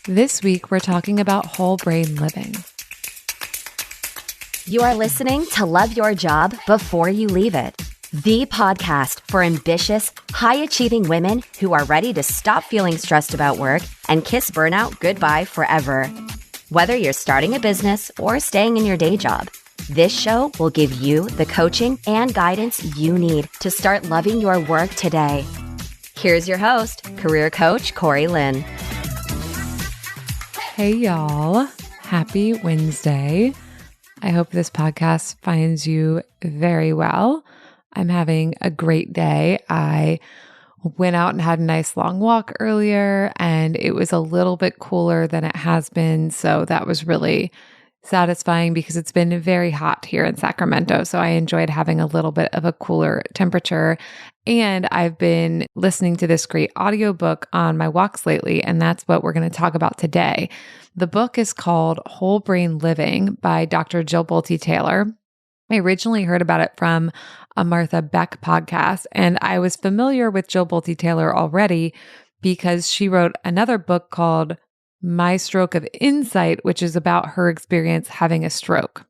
This week, we're talking about whole brain living. You are listening to Love Your Job Before You Leave It, the podcast for ambitious, high-achieving women who are ready to stop feeling stressed about work and kiss burnout goodbye forever. Whether you're starting a business or staying in your day job, this show will give you the coaching and guidance you need to start loving your work today. Here's your host, career coach Corey Lynn. Hey, y'all. Happy Wednesday. I hope this podcast finds you very well. I'm having a great day. I went out and had a nice long walk earlier, and it was a little bit cooler than it has been. So that was really satisfying because it's been very hot here in Sacramento. So I enjoyed having a little bit of a cooler temperature. And I've been listening to this great audiobook on my walks lately, and that's what we're going to talk about today. The book is called Whole Brain Living by Dr. Bolte Taylor. I originally heard about it from a Martha Beck podcast, and I was familiar with Bolte Taylor already because she wrote another book called My Stroke of Insight, which is about her experience having a stroke.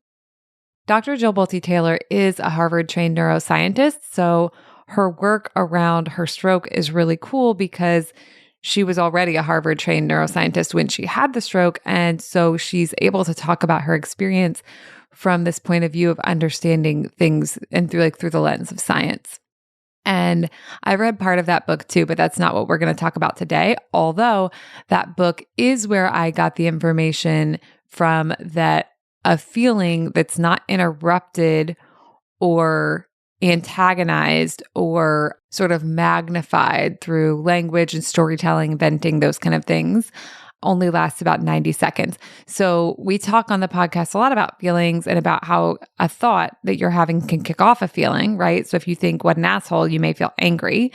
Dr. Bolte Taylor is a Harvard-trained neuroscientist, so her work around her stroke is really cool because she was already a Harvard-trained neuroscientist when she had the stroke, and so she's able to talk about her experience from this point of view of understanding things and through the lens of science. And I read part of that book too, but that's not what we're going to talk about today. Although that book is where I got the information from that a feeling that's not interrupted or antagonized or sort of magnified through language and storytelling, venting, those kind of things, only lasts about 90 seconds. So we talk on the podcast a lot about feelings and about how a thought that you're having can kick off a feeling, right? So if you think, what an asshole, you may feel angry.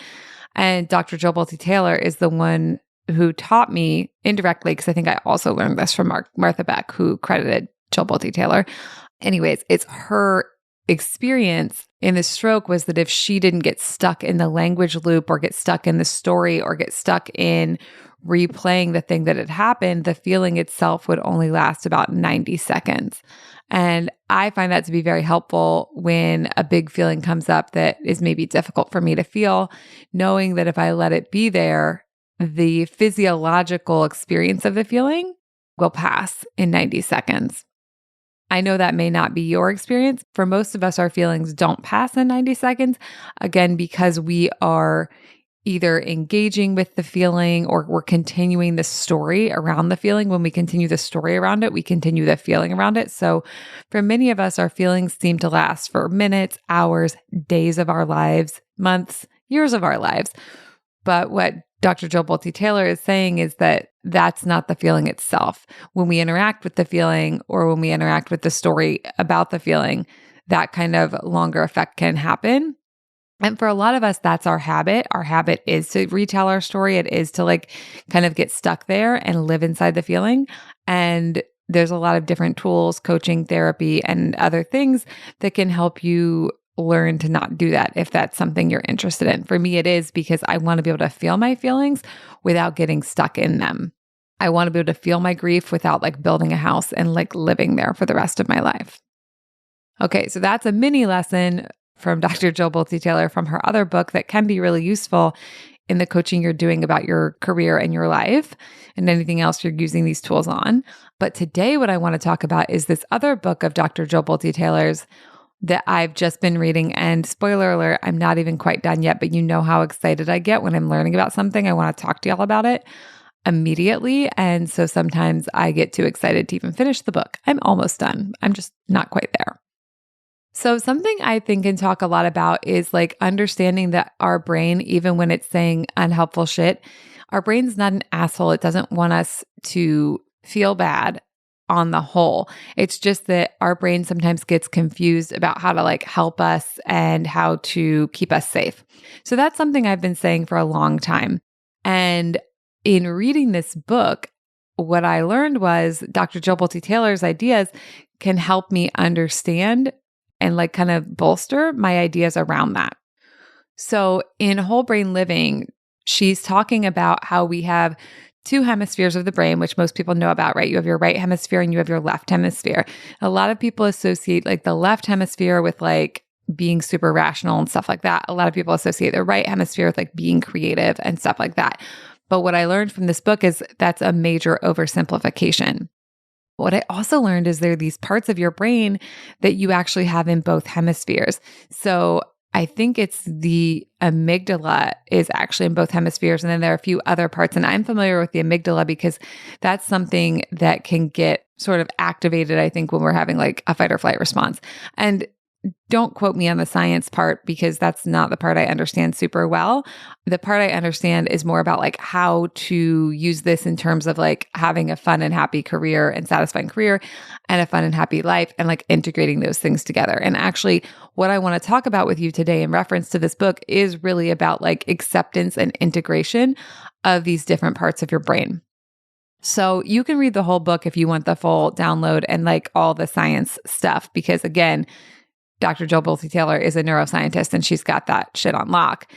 And Dr. Bolte Taylor is the one who taught me indirectly, because I think I also learned this from Martha Beck, who credited Bolte Taylor. Anyways, it's her experience in the stroke was that if she didn't get stuck in the language loop or get stuck in the story or get stuck in replaying the thing that had happened, the feeling itself would only last about 90 seconds. And I find that to be very helpful when a big feeling comes up that is maybe difficult for me to feel, knowing that if I let it be there, the physiological experience of the feeling will pass in 90 seconds. I know that may not be your experience. For most of us, our feelings don't pass in 90 seconds, again, because we are either engaging with the feeling or we're continuing the story around the feeling. When we continue the story around it, we continue the feeling around it. So for many of us, our feelings seem to last for minutes, hours, days of our lives, months, years of our lives. But what Dr. Bolte Taylor is saying is that that's not the feeling itself. When we interact with the feeling or when we interact with the story about the feeling, that kind of longer effect can happen. And for a lot of us, that's our habit. Our habit is to retell our story. It is to kind of get stuck there and live inside the feeling. And there's a lot of different tools, coaching, therapy, and other things that can help you learn to not do that if that's something you're interested in. For me, it is because I want to be able to feel my feelings without getting stuck in them. I want to be able to feel my grief without building a house and living there for the rest of my life. Okay, so that's a mini lesson from Dr. Bolte Taylor from her other book that can be really useful in the coaching you're doing about your career and your life and anything else you're using these tools on. But today, what I want to talk about is this other book of Dr. Bolte Taylor's that I've just been reading. And spoiler alert, I'm not even quite done yet, but you know how excited I get when I'm learning about something. I want to talk to y'all about it immediately. And so sometimes I get too excited to even finish the book. I'm almost done. I'm just not quite there. So something I think and talk a lot about is understanding that our brain, even when it's saying unhelpful shit, our brain's not an asshole. It doesn't want us to feel bad on the whole. It's just that our brain sometimes gets confused about how to help us and how to keep us safe. So that's something I've been saying for a long time. And in reading this book, what I learned was Dr. Bolte Taylor's ideas can help me understand and kind of bolster my ideas around that. So in Whole Brain Living, she's talking about how we have two hemispheres of the brain, which most people know about, right? You have your right hemisphere and you have your left hemisphere. A lot of people associate like the left hemisphere with like being super rational and stuff like that. A lot of people associate the right hemisphere with like being creative and stuff like that. But what I learned from this book is that's a major oversimplification. What I also learned is there are these parts of your brain that you actually have in both hemispheres. So I think it's the amygdala is actually in both hemispheres. And then there are a few other parts. And I'm familiar with the amygdala because that's something that can get sort of activated, I think, when we're having like a fight or flight response. And don't quote me on the science part because that's not the part I understand super well. The part I understand is more about like how to use this in terms of like having a fun and happy career and satisfying career and a fun and happy life and like integrating those things together. And actually what I want to talk about with you today in reference to this book is really about like acceptance and integration of these different parts of your brain. So you can read the whole book if you want the full download and like all the science stuff, because again, Dr. Jill Bolte Taylor is a neuroscientist and she's got that shit on lock.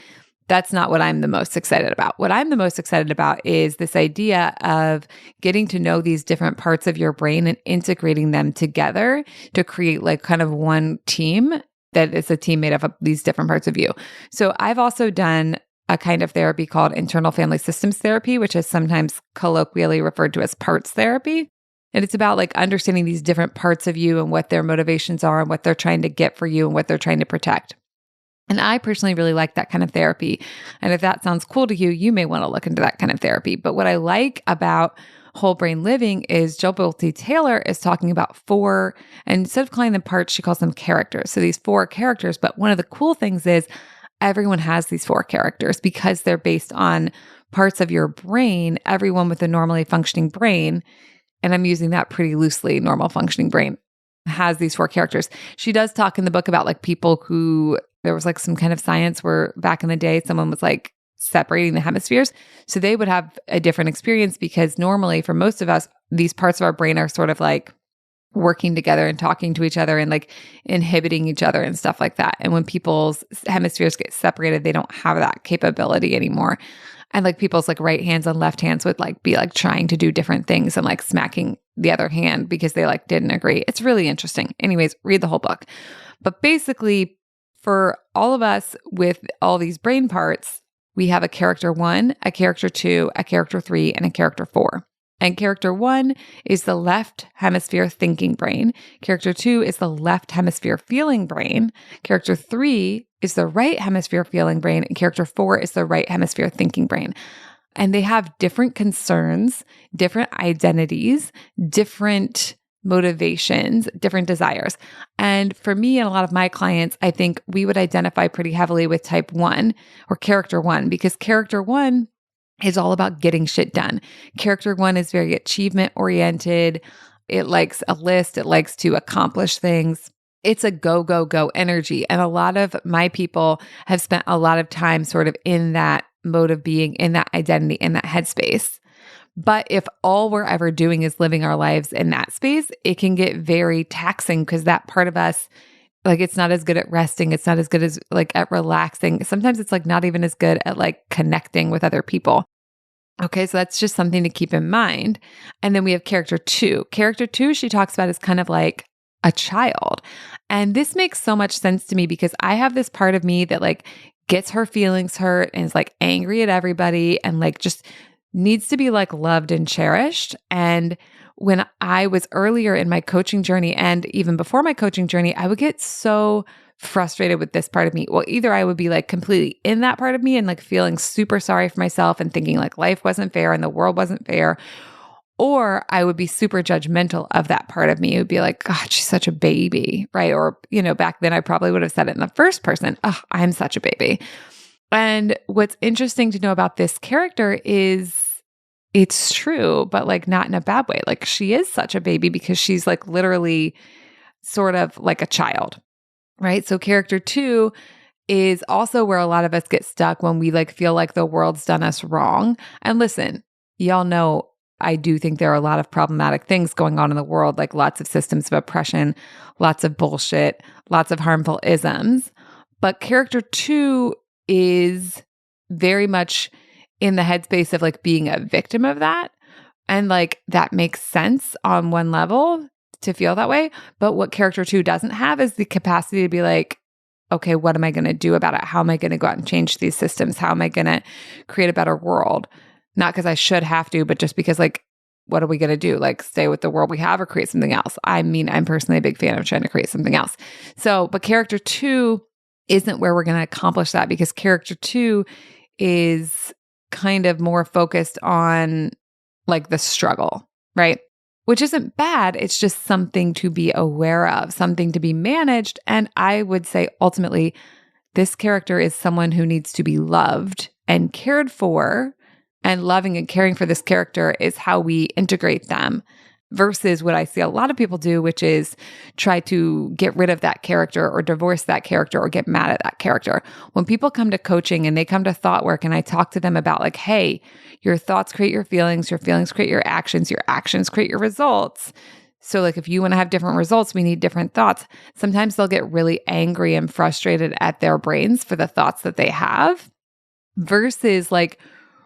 That's not what I'm the most excited about. What I'm the most excited about is this idea of getting to know these different parts of your brain and integrating them together to create like kind of one team that is a team made up of these different parts of you. So I've also done a kind of therapy called internal family systems therapy, which is sometimes colloquially referred to as parts therapy. And it's about like understanding these different parts of you and what their motivations are and what they're trying to get for you and what they're trying to protect. And I personally really like that kind of therapy. And if that sounds cool to you, you may want to look into that kind of therapy. But what I like about whole brain living is Jill Bolte Taylor is talking about four, and instead of calling them parts, she calls them characters. So these four characters. But one of the cool things is everyone has these four characters because they're based on parts of your brain. Everyone with a normally functioning brain, and I'm using that pretty loosely, normal functioning brain, has these four characters. She does talk in the book about like people who, there was like some kind of science where back in the day, someone was like separating the hemispheres. So they would have a different experience because normally for most of us, these parts of our brain are sort of like working together and talking to each other and like inhibiting each other and stuff like that. And when people's hemispheres get separated, they don't have that capability anymore. And like people's like right hands and left hands would like be like trying to do different things and like smacking the other hand because they like didn't agree. It's really interesting. Anyways, read the whole book. But basically, for all of us with all these brain parts, we have a character 1, a character 2, a character 3, and a character 4. And character 1 is the left hemisphere thinking brain. Character 2 is the left hemisphere feeling brain. Character 3 is the right hemisphere feeling brain. And character 4 is the right hemisphere thinking brain. And they have different concerns, different identities, different motivations, different desires. And for me and a lot of my clients, I think we would identify pretty heavily with type 1 or character 1, because character 1 is all about getting shit done. Character 1 is very achievement oriented. It likes a list. It likes to accomplish things. It's a go, go, go energy. And a lot of my people have spent a lot of time sort of in that mode of being, in that identity, in that headspace. But if all we're ever doing is living our lives in that space, it can get very taxing because that part of us, like, it's not as good at resting. It's not as good as like at relaxing. Sometimes it's like not even as good at like connecting with other people. Okay, so that's just something to keep in mind. And then we have character 2. Character 2, she talks about, is kind of like a child. And this makes so much sense to me because I have this part of me that like gets her feelings hurt and is like angry at everybody and like just needs to be like loved and cherished. And when I was earlier in my coaching journey and even before my coaching journey, I would get so frustrated with this part of me. Well, either I would be like completely in that part of me and like feeling super sorry for myself and thinking like life wasn't fair and the world wasn't fair, or I would be super judgmental of that part of me. It would be like, God, she's such a baby, right? Or, you know, back then I probably would have said it in the first person. Oh, I'm such a baby. And what's interesting to know about this character is it's true, but like not in a bad way. Like she is such a baby because she's like literally sort of like a child. Right. So character 2 is also where a lot of us get stuck when we like feel like the world's done us wrong. And listen, y'all know I do think there are a lot of problematic things going on in the world, like lots of systems of oppression, lots of bullshit, lots of harmful isms. But character 2 is very much in the headspace of like being a victim of that. And like that makes sense on one level to feel that way. But what character 2 doesn't have is the capacity to be like, okay, what am I going to do about it? How am I going to go out and change these systems? How am I going to create a better world? Not because I should have to, but just because like, what are we going to do? Like stay with the world we have or create something else? I mean, I'm personally a big fan of trying to create something else. So, but character 2 isn't where we're going to accomplish that, because character 2 is kind of more focused on like the struggle, right? Which isn't bad. It's just something to be aware of, something to be managed. And I would say ultimately, this character is someone who needs to be loved and cared for, and loving and caring for this character is how we integrate them, versus what I see a lot of people do, which is try to get rid of that character or divorce that character or get mad at that character. When people come to coaching and they come to thought work and I talk to them about like, hey, your thoughts create your feelings create your actions create your results. So like if you want to have different results, we need different thoughts. Sometimes they'll get really angry and frustrated at their brains for the thoughts that they have, versus like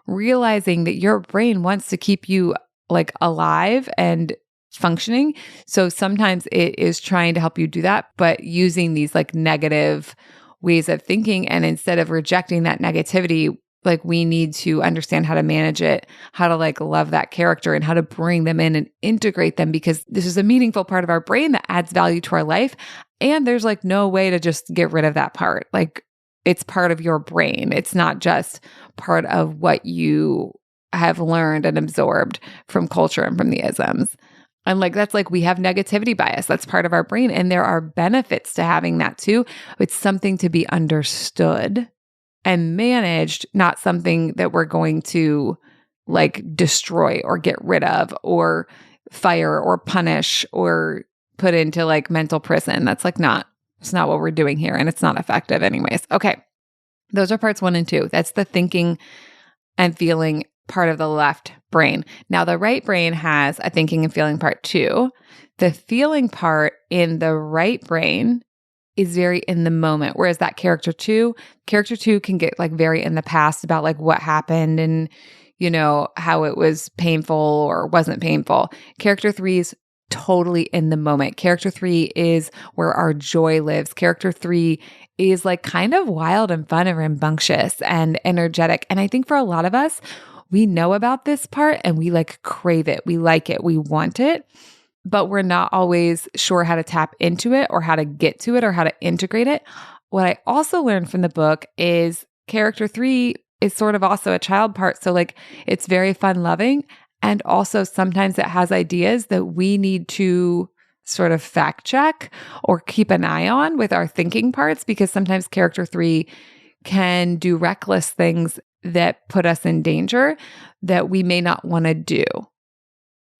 realizing that your brain wants to keep you like alive and functioning. So sometimes it is trying to help you do that, but using these like negative ways of thinking. And instead of rejecting that negativity, like we need to understand how to manage it, how to like love that character and how to bring them in and integrate them, because this is a meaningful part of our brain that adds value to our life. And there's like no way to just get rid of that part. Like it's part of your brain. It's not just part of what you have learned and absorbed from culture and from the isms. And like, that's like, we have negativity bias. That's part of our brain. And there are benefits to having that too. It's something to be understood and managed, not something that we're going to like destroy or get rid of or fire or punish or put into like mental prison. That's like it's not what we're doing here. And it's not effective anyways. Okay. Those are parts 1 and 2. That's the thinking and feeling part of the left brain. Now, the right brain has a thinking and feeling part 2. The feeling part in the right brain is very in the moment, whereas that character 2 can get like very in the past about like what happened and, you know, how it was painful or wasn't painful. Character 3 is totally in the moment. Character 3 is where our joy lives. Character 3 is like kind of wild and fun and rambunctious and energetic. And I think for a lot of us, we know about this part and we like crave it. We like it. We want it, but we're not always sure how to tap into it or how to get to it or how to integrate it. What I also learned from the book is character 3 is sort of also a child part. So like it's very fun loving. And also sometimes it has ideas that we need to sort of fact check or keep an eye on with our thinking parts, because sometimes character 3 can do reckless things that put us in danger that we may not want to do.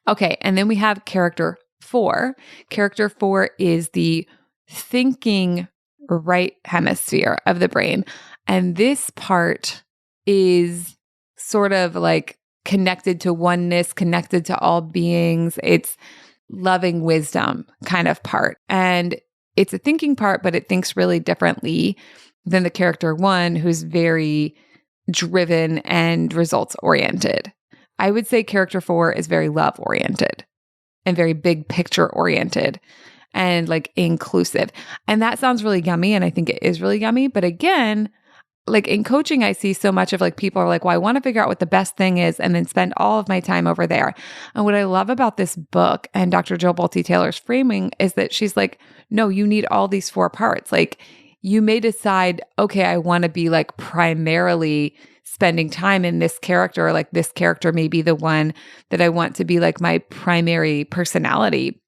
Okay, and then we have character 4. Character 4 is the thinking right hemisphere of the brain. And this part is sort of like connected to oneness, connected to all beings. It's loving wisdom kind of part. And it's a thinking part, but it thinks really differently than the character 1, who's very driven and results oriented. I would say character 4 is very love oriented and very big picture oriented and like inclusive. And that sounds really yummy. And I think it is really yummy. But again, like in coaching, I see so much of like people are like, well, I want to figure out what the best thing is and then spend all of my time over there. And what I love about this book and Dr. Jill Bolte Taylor's framing is that she's like, no, you need all these 4 parts. Like you may decide, okay, I want to be like primarily spending time in this character, like this character may be the one that I want to be like my primary personality.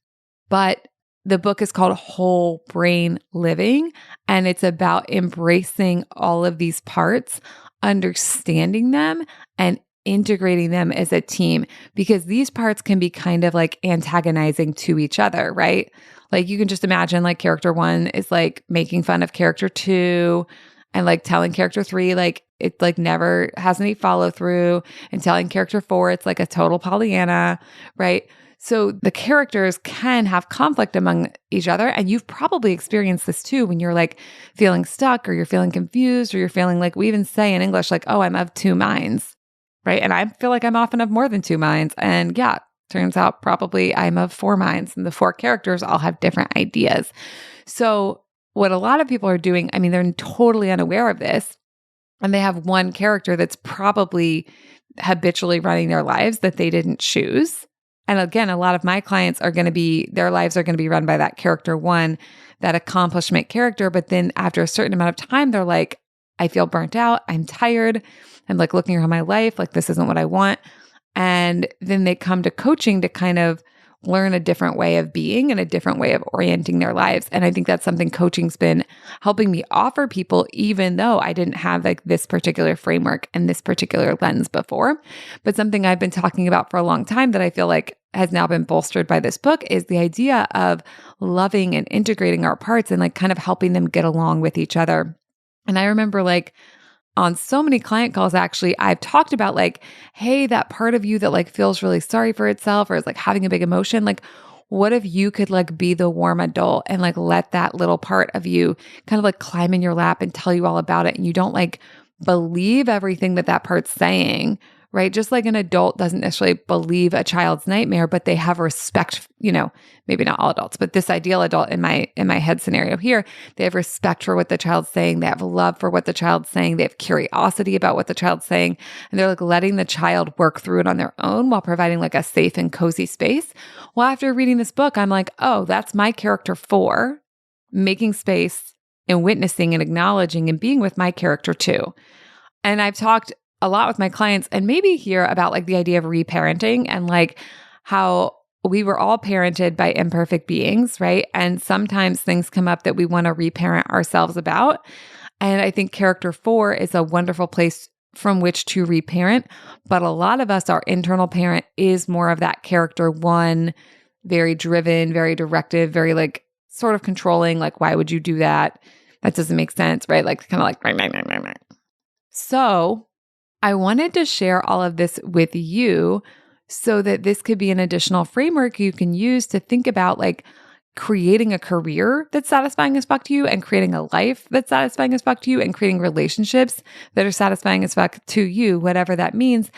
But the book is called Whole Brain Living, and it's about embracing all of these parts, understanding them, and integrating them as a team, because these parts can be kind of like antagonizing to each other, right? Like you can just imagine like character 1 is like making fun of character 2 and like telling character 3 like it like never has any follow through, and telling character 4 it's like a total Pollyanna, right? So the characters can have conflict among each other. And you've probably experienced this too when you're like feeling stuck or you're feeling confused or you're feeling like, we even say in English, like, oh, I'm of 2 minds. right? And I feel like I'm often of more than two minds. And yeah, turns out probably I'm of four minds, and the four characters all have different ideas. So what a lot of people are doing, I mean, they're totally unaware of this, and they have one character that's probably habitually running their lives that they didn't choose. And again, a lot of my clients are going to be, their lives are going to be run by that character one, that accomplishment character. But then after a certain amount of time, they're like, I feel burnt out. I'm tired. I'm like looking around my life, like this isn't what I want. And then they come to coaching to kind of learn a different way of being and a different way of orienting their lives. And I think that's something coaching's been helping me offer people, even though I didn't have like this particular framework and this particular lens before. But something I've been talking about for a long time that I feel like has now been bolstered by this book is the idea of loving and integrating our parts and like kind of helping them get along with each other. And I remember like on so many client calls, actually, I've talked about like, hey, that part of you that like feels really sorry for itself or is like having a big emotion, like, what if you could like be the warm adult and like let that little part of you kind of like climb in your lap and tell you all about it, and you don't like believe everything that that part's saying, right? Just like an adult doesn't necessarily believe a child's nightmare, but they have respect, maybe not all adults, but this ideal adult in my head scenario here, they have respect for what the child's saying. They have love for what the child's saying. They have curiosity about what the child's saying. And they're like letting the child work through it on their own while providing like a safe and cozy space. Well, after reading this book, I'm like, oh, that's my character 4, making space and witnessing and acknowledging and being with my character 2. And I've talked a lot with my clients and maybe here about like the idea of reparenting and like how we were all parented by imperfect beings, right? And sometimes things come up that we want to reparent ourselves about. And I think character 4 is a wonderful place from which to reparent. But a lot of us, our internal parent is more of that character 1, very driven, very directive, very like sort of controlling, like, why would you do that? That doesn't make sense, right? Like kind of like, so I wanted to share all of this with you so that this could be an additional framework you can use to think about like creating a career that's satisfying as fuck to you and creating a life that's satisfying as fuck to you and creating relationships that are satisfying as fuck to you, whatever that means.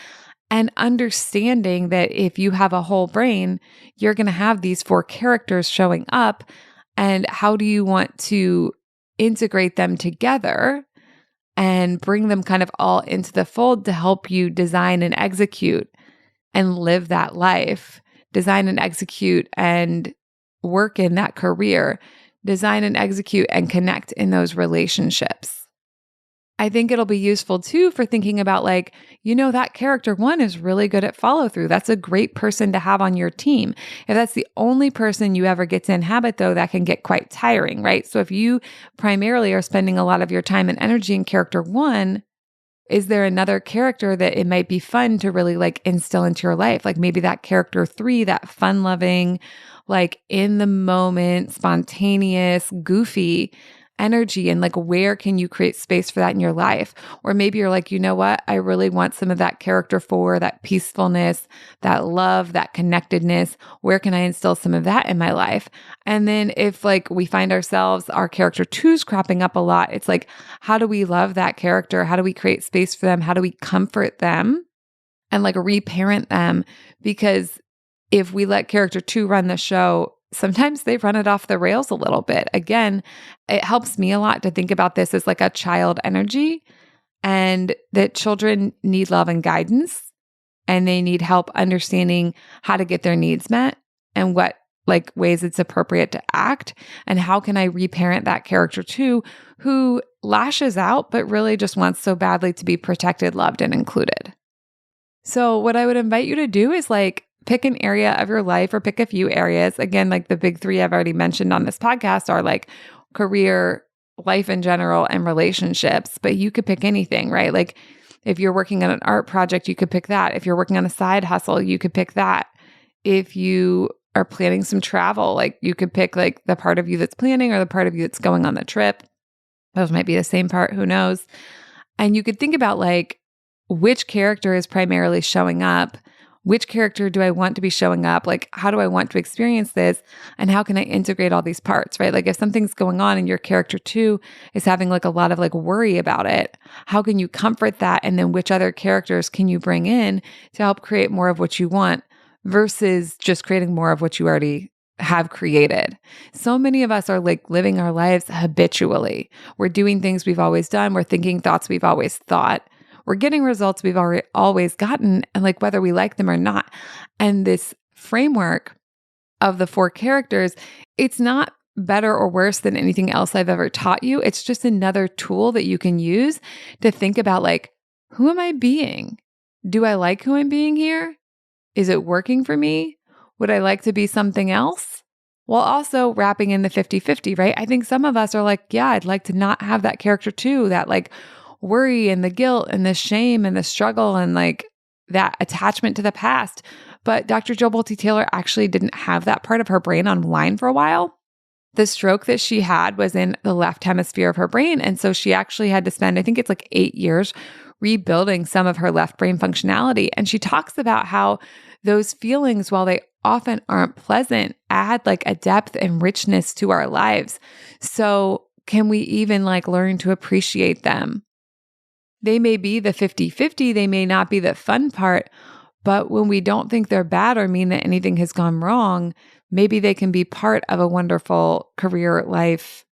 And understanding that if you have a whole brain, you're going to have these 4 characters showing up. And how do you want to integrate them together and bring them kind of all into the fold to help you design and execute and live that life, design and execute and work in that career, design and execute and connect in those relationships. I think it'll be useful too for thinking about like, that character 1 is really good at follow through. That's a great person to have on your team. If that's the only person you ever get to inhabit though, that can get quite tiring, right? So if you primarily are spending a lot of your time and energy in character 1, is there another character that it might be fun to really like instill into your life? Like maybe that character 3, that fun loving, like in the moment, spontaneous, goofy energy, and like where can you create space for that in your life? Or maybe you're like, you know what? I really want some of that character 4, that peacefulness, that love, that connectedness. Where can I instill some of that in my life? And then if like we find ourselves, our character 2's cropping up a lot, it's like, how do we love that character? How do we create space for them? How do we comfort them and like reparent them? Because if we let character 2 run the show, sometimes they run it off the rails a little bit. Again, it helps me a lot to think about this as like a child energy, and that children need love and guidance, and they need help understanding how to get their needs met and what like ways it's appropriate to act. And how can I reparent that character 2 who lashes out, but really just wants so badly to be protected, loved, and included. So what I would invite you to do is like, pick an area of your life or pick a few areas. Again, like the big 3 I've already mentioned on this podcast are like career, life in general, and relationships. But you could pick anything, right? Like if you're working on an art project, you could pick that. If you're working on a side hustle, you could pick that. If you are planning some travel, like you could pick like the part of you that's planning or the part of you that's going on the trip. Those might be the same part, who knows? And you could think about like which character is primarily showing up. which character do I want to be showing up? Like, how do I want to experience this? And how can I integrate all these parts, right? Like if something's going on and your character 2 is having like a lot of like worry about it, how can you comfort that? And then which other characters can you bring in to help create more of what you want versus just creating more of what you already have created? So many of us are like living our lives habitually. We're doing things we've always done. We're thinking thoughts we've always thought. We're getting results we've always gotten, and like whether we like them or not. And this framework of the 4 characters, it's not better or worse than anything else I've ever taught you. It's just another tool that you can use to think about like, who am I being? Do I like who I'm being here? Is it working for me? Would I like to be something else? While also wrapping in the 50-50, right? I think some of us are like, yeah, I'd like to not have that character 2, that like worry and the guilt and the shame and the struggle and like that attachment to the past. But Dr. Jill Bolte Taylor actually didn't have that part of her brain online for a while. The stroke that she had was in the left hemisphere of her brain. And so she actually had to spend, I think it's like 8 years rebuilding some of her left brain functionality. And she talks about how those feelings, while they often aren't pleasant, add like a depth and richness to our lives. So can we even like learn to appreciate them? They may be the 50-50, they may not be the fun part, but when we don't think they're bad or mean that anything has gone wrong, maybe they can be part of a wonderful career, life,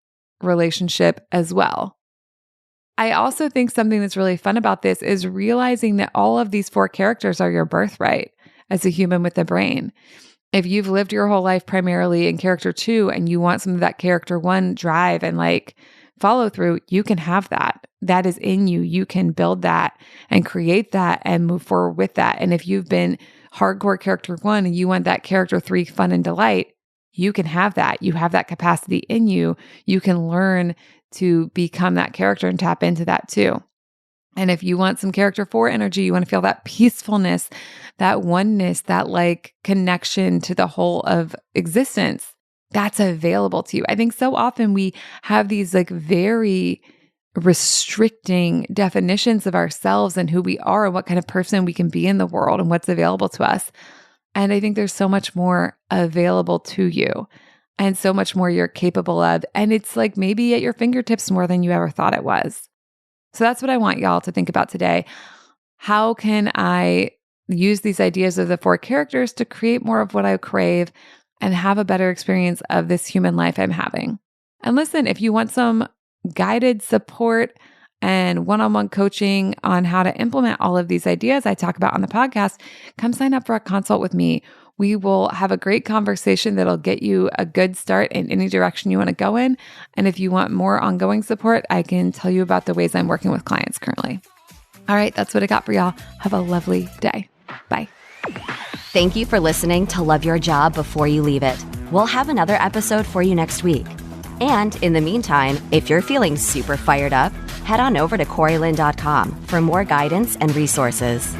relationship as well. I also think something that's really fun about this is realizing that all of these 4 characters are your birthright as a human with a brain. If you've lived your whole life primarily in character 2 and you want some of that character 1 drive and like follow through, you can have that. That is in you. You can build that and create that and move forward with that. And if you've been hardcore character 1 and you want that character 3 fun and delight, you can have that. You have that capacity in you. You can learn to become that character and tap into that too. And if you want some character 4 energy, you want to feel that peacefulness, that oneness, that like connection to the whole of existence, that's available to you. I think so often we have these like very restricting definitions of ourselves and who we are and what kind of person we can be in the world and what's available to us. And I think there's so much more available to you and so much more you're capable of. And it's like maybe at your fingertips more than you ever thought it was. So that's what I want y'all to think about today. How can I use these ideas of the 4 characters to create more of what I crave and have a better experience of this human life I'm having? And listen, if you want some guided support and one-on-one coaching on how to implement all of these ideas I talk about on the podcast, come sign up for a consult with me. We will have a great conversation that'll get you a good start in any direction you want to go in. And if you want more ongoing support, I can tell you about the ways I'm working with clients currently. All right, that's what I got for y'all. Have a lovely day. Bye. Thank you for listening to Love Your Job Before You Leave It. We'll have another episode for you next week. And in the meantime, if you're feeling super fired up, head on over to CoreyLynn.com for more guidance and resources.